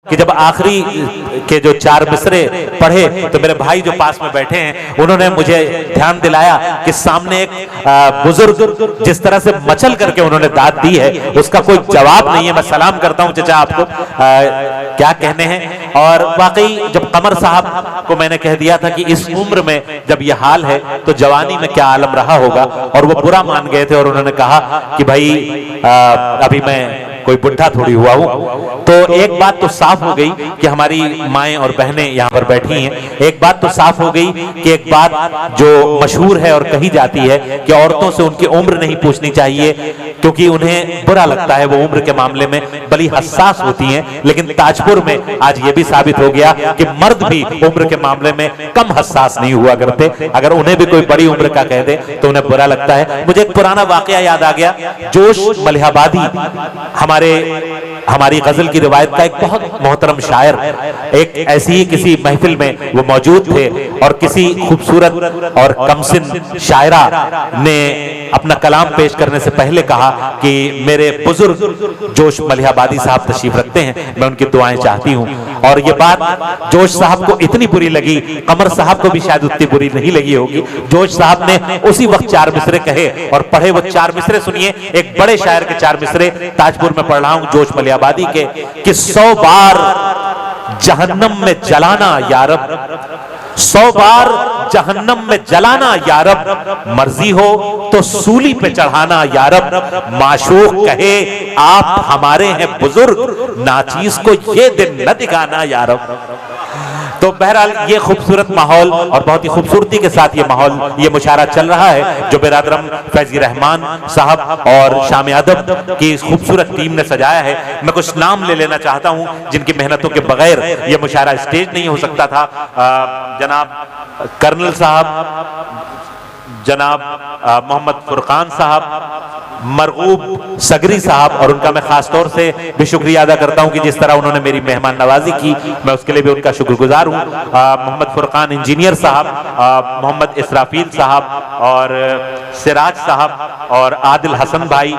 कि जब आखिरी के जो 4 मिसरे पढ़े तो मेरे भाई जो पास में बैठे हैं उन्होंने मुझे ध्यान दिलाया कि सामने एक बुजुर्ग जिस तरह से मचल करके उन्होंने दाद दी है उसका कोई जवाब नहीं है। मैं सलाम करता हूं चचा आपको, क्या कहने हैं। और वाकई जब कमर साहब को मैंने कह दिया था कि इस उम्र में जब ये हाल है तो जवानी में क्या आलम रहा होगा, और वो बुरा मान गए थे और उन्होंने कहा कि भाई अभी मैं कोई बुढ़ा थोड़ी हुआ हूं। तो एक बात तो साफ हो गई कि हमारी माएं और बहनें यहाँ पर बैठी हैं। एक बात तो साफ हो गई कि एक बात जो मशहूर है और कही जाती है कि औरतों से उनकी उम्र नहीं पूछनी चाहिए क्योंकि उन्हें बुरा लगता है, वो उम्र के मामले में बड़ी हसास होती हैं। लेकिन ताजपुर में आज ये भी साबित हो गया कि मर्द भी उम्र के मामले में कम हसास नहीं हुआ करते। अगर उन्हें भी कोई बड़ी उम्र का कह दे तो उन्हें बुरा लगता है। मुझे एक पुराना वाकया याद आ गया। जोश मलिहाबादी हमारी गजल की रिवायत का एक बहुत मोहतरम शायर, एक ऐसी ही किसी महफिल में वो मौजूद थे और किसी खूबसूरत और कमसिन शायरा ने अपना कलाम पेश करने से पहले कहा कि मेरे बुजुर्ग जोश मलिहाबादी साहब तशरीफ रखते हैं, मैं उनकी दुआएं चाहती हूं। और ये बात जोश साहब को इतनी बुरी लगी, कमर साहब को भी शायद उतनी बुरी नहीं लगी होगी। जोश साहब ने उसी वक्त 4 मिसरे कहे और पढ़े। वो 4 मिसरे सुनिए, एक बड़े शायर के 4 मिसरे ताजपुर में पढ़ रहा हूं जोश मलिहाबादी के कि 100 बार जहन्नम में जलाना यारब, 100 बार जहन्नम में जलाना यारब, मर्जी हो तो सूली पे चढ़ाना यारब, माशूक कहे आप हमारे हैं बुजुर्ग, नाचीज को ये दिन न दिखाना यारब। तो बहरहाल ये खूबसूरत माहौल और बहुत ही खूबसूरती के साथ ये माहौल, ये मुशायरा चल रहा है जो बिरादरम फैजी रहमान साहब और शाम अदब की इस खूबसूरत टीम ने सजाया है। मैं कुछ नाम ले लेना चाहता हूं जिनकी मेहनतों के बगैर ये मुशायरा स्टेज नहीं हो सकता था। जनाब कर्नल साहब, जनाब मोहम्मद फुरकान साहब, मरगूब सगरी साहब, और उनका मैं खास तौर से भी शुक्रिया अदा करता हूं कि जिस तरह उन्होंने मेरी मेहमान नवाजी की, मैं उसके लिए भी उनका शुक्रगुजार हूं। मोहम्मद फुरकान इंजीनियर साहब, मोहम्मद इसराफील साहब और सिराज साहब और आदिल हसन भाई,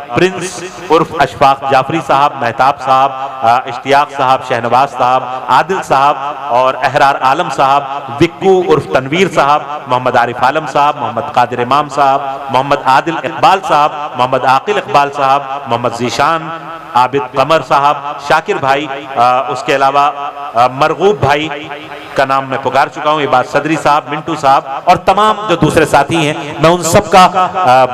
प्रिंस उर्फ अशफाक जाफरी साहब, मेहताब साहब, इश्तियाक साहब, शहनवाज साहब, आदिल साहब और अहरार आलम साहब, विक्कू उर्फ तनवीर साहब, मोहम्मद आरिफ आलम साहब, मोहम्मद कादिर इमाम साहब, मोहम्मद आदिल इकबाल साहब, मोहम्मद आकिल इकबाल साहब, मोहम्मद जीशान, आबिद कमर साहब, शाकिर भाई, उसके अलावा मरगूब भाई का नाम मैं पुकार चुका हूं, इबाद सदरी साहब, मिंटू साहब और तमाम जो दूसरे साथी हैं, मैं उन सब का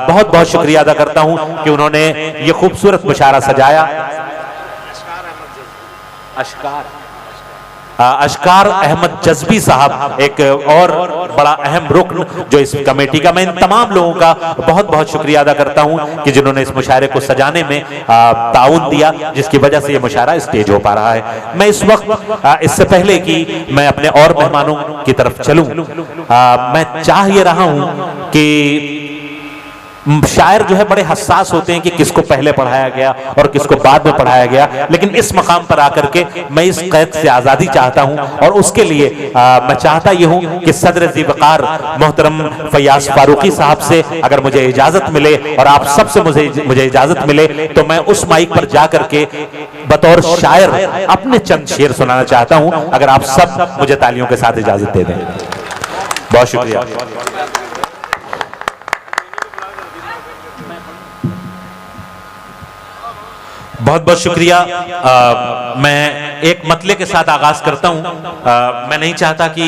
बहुत बहुत शुक्रिया अदा करता हूं कि उन्होंने ये खूबसूरत मुशायरा सजाया। अशकार अहमद जज्बी साहब एक और बड़ा अहम रुकन जो इस कमेटी का, मैं इन तमाम लोगों का बहुत बहुत शुक्रिया अदा करता हूं कि जिन्होंने इस मुशायरे को सजाने में ताउन दिया, जिसकी वजह से ये मुशायरा स्टेज हो पा रहा है। मैं इस वक्त इससे पहले कि मैं अपने और मेहमानों की तरफ चलूं, मैं चाह ये रहा हूं कि शायर जो है बड़े हसास होते हैं कि किसको पहले पढ़ाया गया और किसको बाद में पढ़ाया गया, लेकिन इस मकाम पर आकर के मैं इस कैद से आजादी चाहता हूं और उसके लिए मैं चाहता ये हूं कि सदर ज़ी-वक़ार मोहतरम फयाज फारूकी साहब से अगर मुझे इजाजत मिले और आप सबसे मुझे इजाजत मिले तो मैं उस माइक पर जाकर के बतौर शायर अपने चंद शेर सुनाना चाहता हूं, अगर आप सब मुझे तालियों के साथ इजाजत दे दें। बहुत शुक्रिया। बहुत बहुत शुक्रिया। मैं एक मतले के साथ आगाज करता हूं। मैं नहीं चाहता कि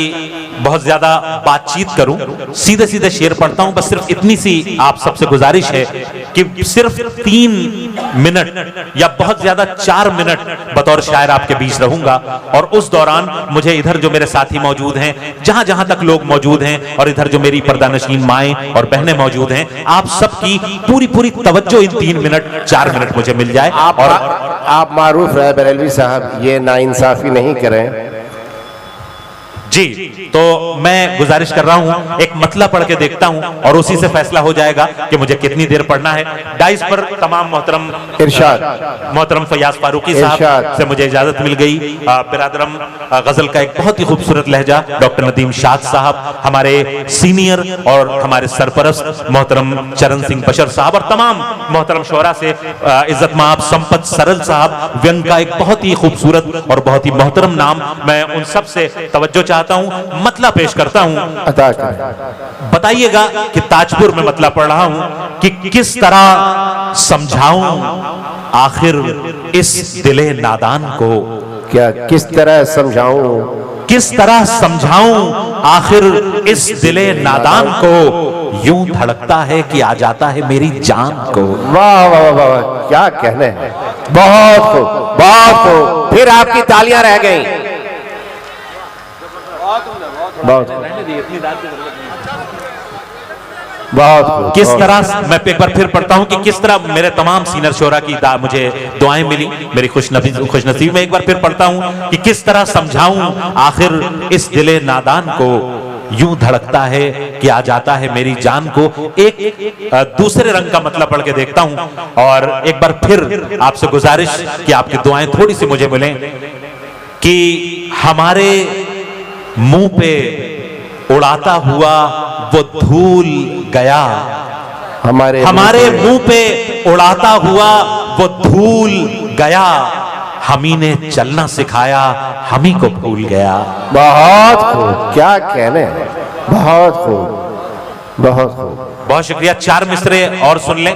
बहुत ज्यादा बातचीत करूं, सीधे सीधे शेर पढ़ता हूं। बस सिर्फ इतनी सी आप सबसे गुजारिश है कि सिर्फ 3 मिनट या बहुत ज्यादा 4 मिनट बतौर शायर आपके बीच रहूंगा और उस दौरान मुझे इधर जो मेरे साथी मौजूद हैं, जहां जहां तक लोग मौजूद हैं और इधर जो मेरी पर्दानशीन माएं और बहनें मौजूद हैं, आप सबकी पूरी पूरी तवज्जो इन 3 मिनट 4 मिनट मुझे मिल जाए। और आप मारूफ है बरेलवी साहब, ये नाइंसाफी नहीं करें। जी, तो मैं गुजारिश कर रहा हूं एक मतला पढ़ के देखता हूं और उसी से फैसला हो जाएगा कि मुझे कितनी देर पढ़ना है। डाइस पर तमाम मोहतरम फयाज फारूकी साहब से मुझे इजाजत मिल गई। बिरादरम गजल का एक बहुत ही खूबसूरत लहजा डॉक्टर नदीम शाद साहब, हमारे सीनियर और हमारे सरपरस्त मोहतरम चरण सिंह बशर साहब और तमाम मोहतरम शोरा से इज्जत माब संपत सरल साहब, व्यंग का एक बहुत ही खूबसूरत और बहुत ही मोहतरम नाम, मैं उन सब से तवज्जो चाहता हूं, मतला पेश करता हूं। बताइएगा कि ताजपुर में मतला पढ़ रहा हूं कि किस तरह समझाऊं आखिर इस दिले नादान को। क्या किस तरह समझाऊं, किस तरह समझाऊं आखिर इस दिले नादान को, यूं धड़कता है कि आ जाता है मेरी जान को। वाह वाह वाह वाह, क्या कहने हैं, बहुत खूब, बहुत खूब। फिर आपकी तालियां रह गई। बहुत बहुत किस तरह, मैं एक बार फिर पढ़ता हूं कि किस तरह मेरे तमाम सीनियर शोरा की मुझे दुआएं मिली, मेरी खुशनसीब में एक बार फिर पढ़ता हूं कि किस तरह समझाऊं आखिर इस दिले नादान को, यूं धड़कता है कि आ जाता है मेरी जान को। एक दूसरे रंग का मतलब पढ़ के देखता हूं और एक बार फिर आपसे गुजारिश कि आपकी दुआएं थोड़ी सी मुझे मिलें कि हमारे मुंह पे उड़ाता हुआ वो धूल गया, हमारे मुंह पे उड़ाता हुआ वो धूल गया, हम ही ने चलना सिखाया, हम ही को भूल गया। बहुत खूब, क्या कहने, बहुत खूब, बहुत खूब। बहुत शुक्रिया। 4 मिसरे और सुन लें।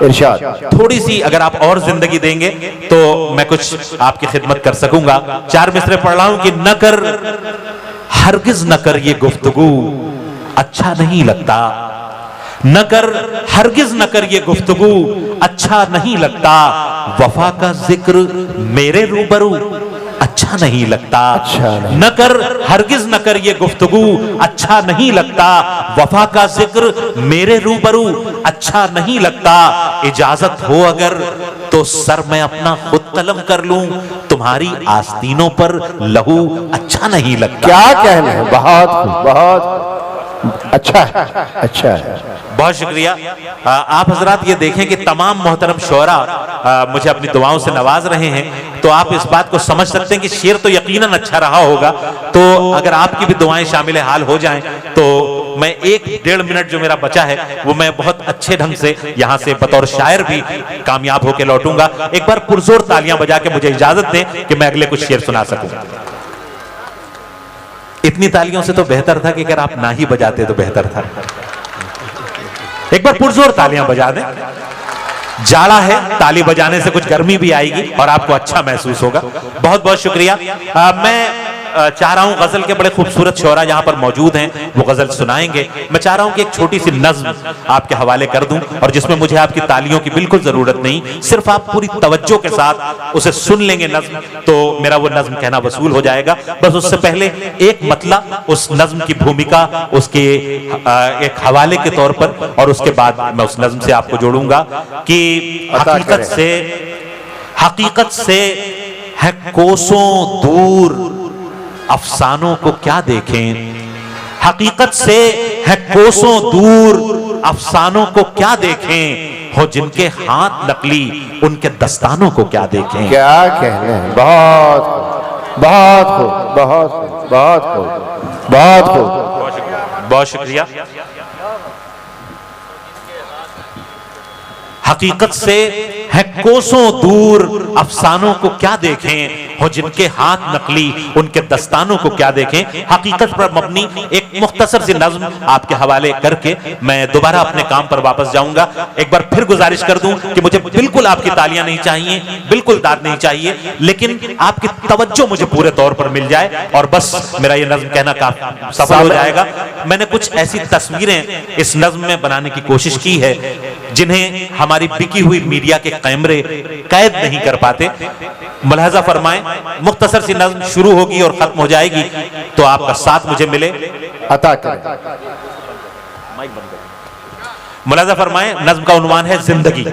इरशाद। थोड़ी सी अगर आप और जिंदगी देंगे तो मैं कुछ आपकी खिदमत कर सकूंगा। 4 मिसरे पढ़ रहा हूं कि न कर, हरगिज न कर ये गुफ्तगू, अच्छा नहीं लगता। न कर, हरगिज न कर ये गुफ्तगू, अच्छा नहीं लगता। वफा का जिक्र मेरे रूबरू, अच्छा नहीं लगता। न कर, हरगिज न कर ये गुफ्तगू, अच्छा नहीं लगता। वफा का जिक्र मेरे रूबरू, अच्छा नहीं लगता। इजाजत हो अगर तो सर मैं अपना खुद कलम कर लूं, तुम्हारी आस्तीनों पर लहू अच्छा नहीं लगता। क्या कहना है, बहुत बहुत अच्छा है, अच्छा है। बहुत शुक्रिया। आप हजरात ये देखें कि तमाम मोहतरम शोरा मुझे अपनी दुआओं से नवाज रहे हैं, तो आप इस बात को समझ सकते हैं कि शेर तो यकीनन अच्छा रहा होगा। तो अगर आपकी भी दुआएं शामिल हाल हो जाएं तो मैं 1-1.5 मिनट जो मेरा बचा है वो मैं बहुत अच्छे ढंग से यहाँ से बतौर शायर भी कामयाब होकर लौटूंगा। एक बार पुरजोर तालियां बजा के मुझे इजाजत दें कि मैं अगले कुछ शेर सुना सकूं। इतनी तालियों से तो बेहतर था कि अगर आप ना ही बजाते तो बेहतर था। एक बार पुरजोर तालियां बजा दें। जाड़ा है, ताली बजाने से कुछ गर्मी भी आएगी और आपको अच्छा महसूस होगा। बहुत बहुत शुक्रिया। मैं चाह रहा हूं गजल के बड़े खूबसूरत शोरा यहाँ पर मौजूद हैं, वो गजल सुनाएंगे। मैं चाह रहा हूं कि एक छोटी सी नज्म आपके हवाले कर दूं और जिसमें मुझे आपकी तालियों की बिल्कुल जरूरत नहीं, सिर्फ आप पूरी तवज्जो के साथ उसे सुन लेंगे नज्म, तो मेरा वो नज्म कहना वसूल हो जाएगा। बस उससे पहले एक मतला, उस नज्म की भूमिका उसके एक हवाले के तौर पर, और उसके बाद मैं उस नज्म से आपको जोड़ूंगा कि हकीकत से है कोसों दूर, अफसानों को क्या देखें। हकीकत से है कोसों दूर, अफसानों को क्या देखें। हो जिनके हाथ नकली, उनके दस्तानों को क्या देखें। क्या कहने हैं, बहुत बहुत खूब, बहुत खूब, बहुत खूब, बहुत खूब। बहुत शुक्रिया। हकीकत से है कोसों दूर, अफसानों को क्या देखें। हो जिनके हाथ नकली, उनके दस्तानों को क्या देखें। हकीकत पर मबनी एक मुख्तसर सी नज्म आपके हवाले करके मैं दोबारा अपने काम पर वापस जाऊंगा। एक बार फिर गुजारिश कर दूं कि मुझे बिल्कुल आपकी तालियां नहीं चाहिए, बिल्कुल दाद नहीं चाहिए, लेकिन आपकी तवज्जो मुझे पूरे तौर पर मिल जाए और बस मेरा ये नज्म कहना काफी सफल हो जाएगा। मैंने कुछ ऐसी तस्वीरें इस नज्म में बनाने की कोशिश की है जिन्हें हमारी बिकी हुई मीडिया के कैमरे कैद नहीं कर पाते। मुलाहजा फरमाएं, मुख्तसर सी नज्म शुरू होगी और खत्म हो जाएगी, तो आपका साथ मुझे मिले अता करें। मुलाहजा फरमाएं, नज्म का उन्वान है जिंदगी।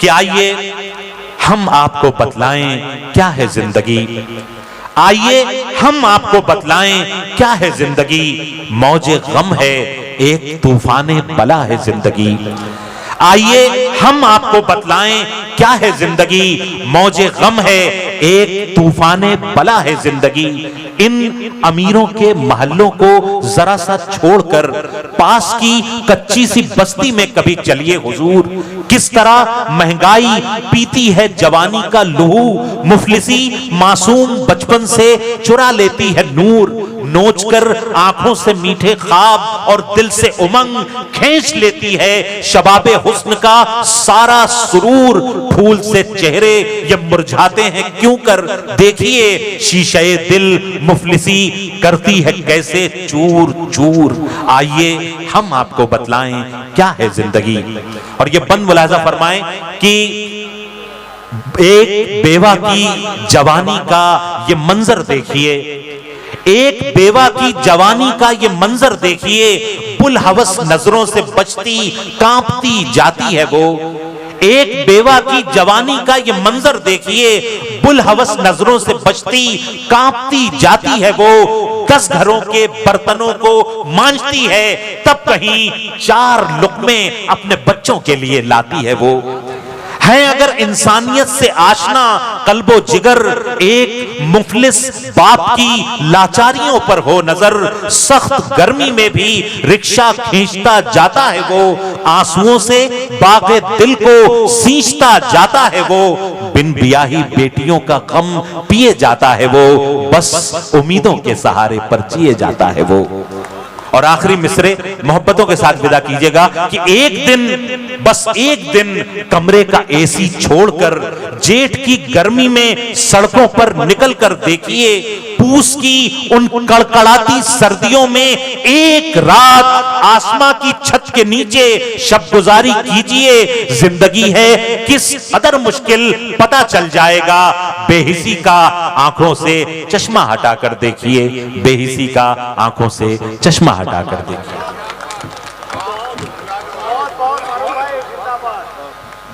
कि आइए हम आपको बतलाएं क्या है जिंदगी। आइए हम आपको बतलाएं क्या है जिंदगी, मौजे गम है एक तूफाने बला है जिंदगी। आइए हम आपको बतलाएं क्या है जिंदगी, मौजे गम है एक तूफाने बला है जिंदगी। इन अमीरों के महलों को जरा सा छोड़कर पास की कच्ची सी बस्ती में कभी चलिए हुजूर, किस तरह महंगाई पीती है जवानी का लहू, मुफलिसी मासूम बचपन से चुरा लेती है नूर, नोचकर आंखों से मीठे ख्वाब और दिल से उमंग खींच लेती है शबाबे हुस्न का सारा सुरूर। फूल से चेहरे ये मुरझाते हैं क्यों कर, देखिए शीशे दिल मुफलिसी करती है कैसे चूर चूर। आइए हम आपको बतलाएं क्या है जिंदगी। और ये बंद मुलाजा फरमाएं कि एक बेवा की जवानी का ये मंजर देखिए, एक बेवा की जवानी का ये मंजर देखिए, पुल हवस नजरों से बचती कांपती जाती है वो। एक बेवा की जवानी का ये मंजर देखिए, बुल हवस नजरों से बचती कांपती जाती है वो। 10 घरों के बर्तनों को मांजती है, तब कहीं 4 लुक़मे अपने बच्चों के लिए लाती है वो। है अगर इंसानियत से आशना कल्बो जिगर, एक मुफलिस बाप की लाचारियों पर हो नजर, सख्त गर्मी में भी रिक्शा खींचता जाता है वो, आंसुओं से बागे दिल को सींचता जाता है वो, बिन ब्याही बेटियों का गम पिए जाता है वो, बस उम्मीदों के सहारे पर जिए जाता है वो। और आखिरी मिसरे मोहब्बतों के साथ विदा कीजिएगा कि एक दिन, बस एक दिन कमरे का एसी छोड़कर जेठ की गर्मी में सड़कों पर निकलकर देखिए, पूस की उन कड़कड़ाती सर्दियों में एक रात आसमां की छत के नीचे शब गुजारी कीजिए। जिंदगी है किस कदर मुश्किल पता चल जाएगा, बेहिसी का आंखों से चश्मा हटाकर देखिए, बेहिसी का आंखों से चश्मा हटाकर देखिए।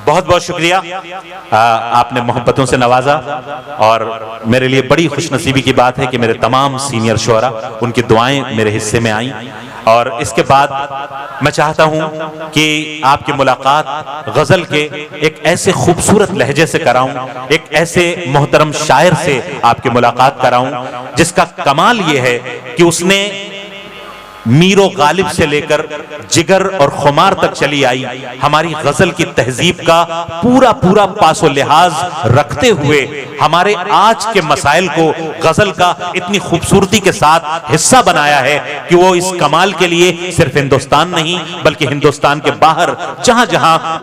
बहुत बहुत शुक्रिया, आपने मोहब्बतों से नवाजा और मेरे लिए बड़ी खुशनसीबी की बात है कि मेरे तमाम सीनियर शोरा, उनकी दुआएं मेरे हिस्से में आई। और इसके बाद मैं चाहता हूं कि आपकी मुलाकात गजल के एक ऐसे खूबसूरत लहजे से कराऊं, एक ऐसे मोहतरम शायर से आपकी मुलाकात कराऊं जिसका कमाल यह है कि उसने मीरो गालिब से लेकर जिगर और खुमार तक चली आई हमारी गजल की तहजीब का पूरा पूरा पासो लिहाज रखते हुए हमारे आज के मसाइल को गजल का इतनी खूबसूरती के साथ हिस्सा बनाया है कि वो इस कमाल के लिए सिर्फ हिंदुस्तान नहीं बल्कि हिंदुस्तान के बाहर जहां जहां